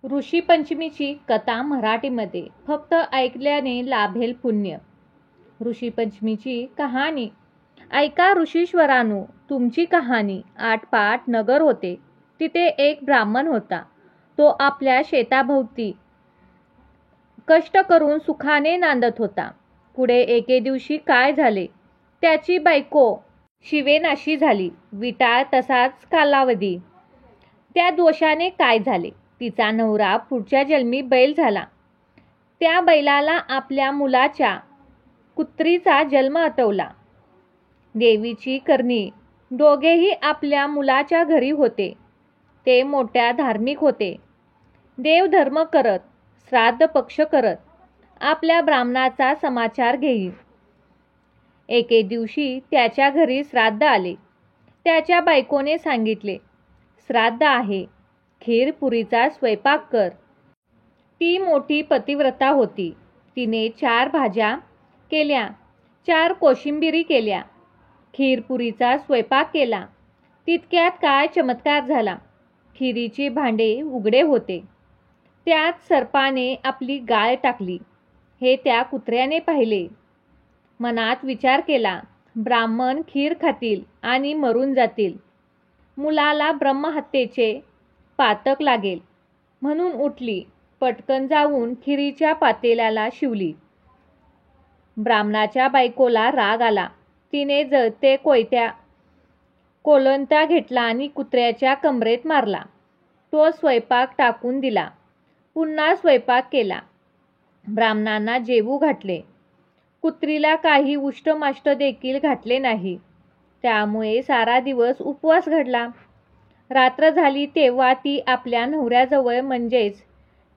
ऋषी पंचमीची कथा मराठीमध्ये फक्त ऐकल्याने लाभेल पुण्य. ऋषी पंचमीची कहाणी. ऐका ऋषीश्वरांनो, तुमची कहाणी. आटपाट नगर होते. तिथे एक ब्राह्मण होता. तो आपल्या शेताभोवती कष्ट करून सुखाने नांदत होता. पुढे एके दिवशी काय झाले, त्याची बायको शिवेनाशी झाली. विटाळ तसाच कालावधी. त्या दोषाने काय झाले, तिचा नवरा पुढच्या जन्मी बैल झाला. त्या बैलाला आपल्या मुलाच्या कुत्रीचा जन्म आठवला. देवीची करणी. दोघेही आपल्या मुलाच्या घरी होते. ते मोठ्या धार्मिक होते. देवधर्म करत, श्राद्ध पक्ष करत, आपल्या ब्राह्मणाचा समाचार घेई. एके दिवशी त्याच्या घरी श्राद्ध आले. त्याच्या बायकोने सांगितले, श्राद्ध आहे, खीर पुरीचा स्वयंपाक कर. ती मोठी पतिव्रता होती. तिने 4 भाज्या केल्या, 4 कोशिंबिरी केल्या, खीरपुरीचा स्वयंपाक केला. तितक्यात काय चमत्कार झाला. खिरीचे भांडे उघडे होते. त्यात सर्पाने आपली गाळ टाकली. हे त्या कुत्र्याने पाहिले. मनात विचार केला, ब्राह्मण खीर खातील आणि मरून जातील. मुलाला ब्रह्महत्येचे पातक लागेल म्हणून उठली. पटकन जाऊन खिरीच्या पातेल्याला शिवली. ब्राह्मणाच्या बायकोला राग आला. तिने जळते कोलंता घेतला आणि कुत्र्याच्या कमरेत मारला. तो स्वयंपाक टाकून दिला. पुन्हा स्वयंपाक केला. ब्राह्मणांना जेवू घातले. कुत्रीला काही उष्टमाष्ट देखील घातले नाही. त्यामुळे सारा दिवस उपवास घडला. रात्र झाली तेव्हा ती आपल्या नवऱ्याजवळ म्हणजेच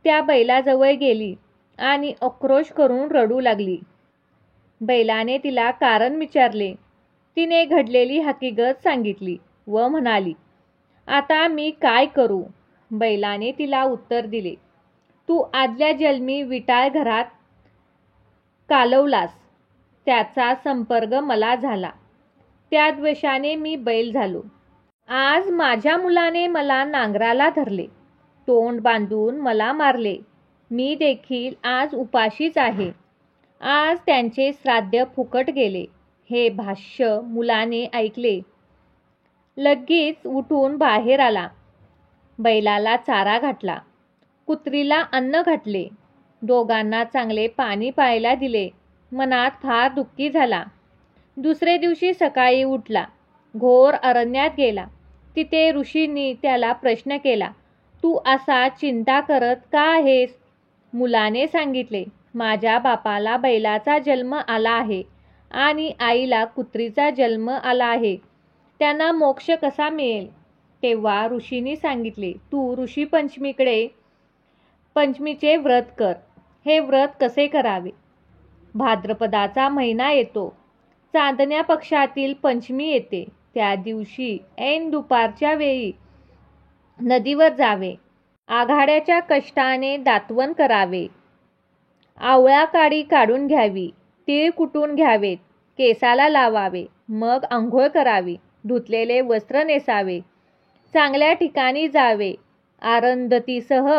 त्या बैलाजवळ गेली आणि आक्रोश करून रडू लागली. बैलाने तिला कारण विचारले. तिने घडलेली हकीकत सांगितली व म्हणाली, आता मी काय करू. बैलाने तिला उत्तर दिले, तू आदल्या जन्मी विटाळ घरात कालवलास, त्याचा संपर्क मला झाला. त्या द्वेषाने मी बैल झालो. आज माझ्या मुलाने मला नांगराला धरले, तोंड बांधून मला मारले. मी देखील आज उपाशीच आहे. आज त्यांचे श्राद्ध फुकट गेले. हे भाष्य मुलाने ऐकले. लगेच उठून बाहेर आला. बैलाला चारा घातला, कुत्रीला अन्न घातले, दोघांना चांगले पाणी प्यायला दिले. मनात फार दुःखी झाला. दुसरे दिवशी सकाळी उठला. घोर अरण्यात गेला. तिथे ऋषींनी त्याला प्रश्न केला, तू असा चिंता करत का आहेस. मुलाने सांगितले, माझ्या बापाला बैलाचा जन्म आला आहे आणि आईला कुत्रीचा जन्म आला आहे. त्यांना मोक्ष कसा मिळेल. तेव्हा ऋषींनी सांगितले, तू ऋषी पंचमीचे व्रत कर. हे व्रत कसे करावे. भाद्रपदाचा महिना येतो. चांदण्या पक्षातील पंचमी येते. त्या दिवशी ऐन दुपारच्या वेळी नदीवर जावे. आघाड्याच्या कष्टाने दातवन करावे. आवळा काडी काढून घ्यावी. तीळ कुटून घ्यावेत. केसाला लावावे. मग आंघोळ करावी. धुतलेले वस्त्र नेसावे. चांगल्या ठिकाणी जावे. आरंदतीसह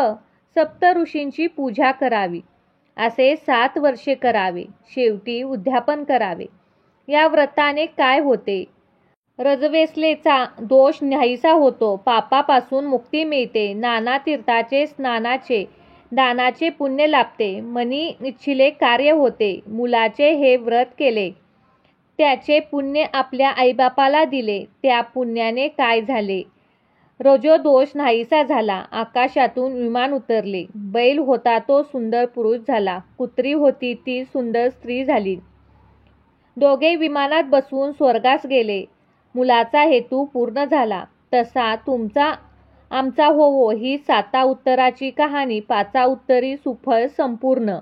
सप्तऋषींची पूजा करावी. असे 7 वर्षे करावे. शेवटी उद्यापन करावे. या व्रताने काय होते. रजवेसलेचा दोष नाहीसा होतो. पापापासून मुक्ती मिळते. नाना तीर्थाचे स्नानाचे दानाचे पुण्य लाभते. मनी इच्छिले कार्य होते. मुलाचे हे व्रत केले, त्याचे पुण्य आपल्या आईबापाला दिले. त्या पुण्याने काय झाले. रजोदोष नाहीसा झाला. आकाशातून विमान उतरले. बैल होता तो सुंदर पुरुष झाला. कुत्री होती ती सुंदर स्त्री झाली. दोघे विमानात बसून स्वर्गास गेले. मुलाचा हेतू पूर्ण झाला. तसा तुमचा आमचा होवो ही 7 उत्तराची कहाणी 5 उत्तरी सुफळ संपूर्ण.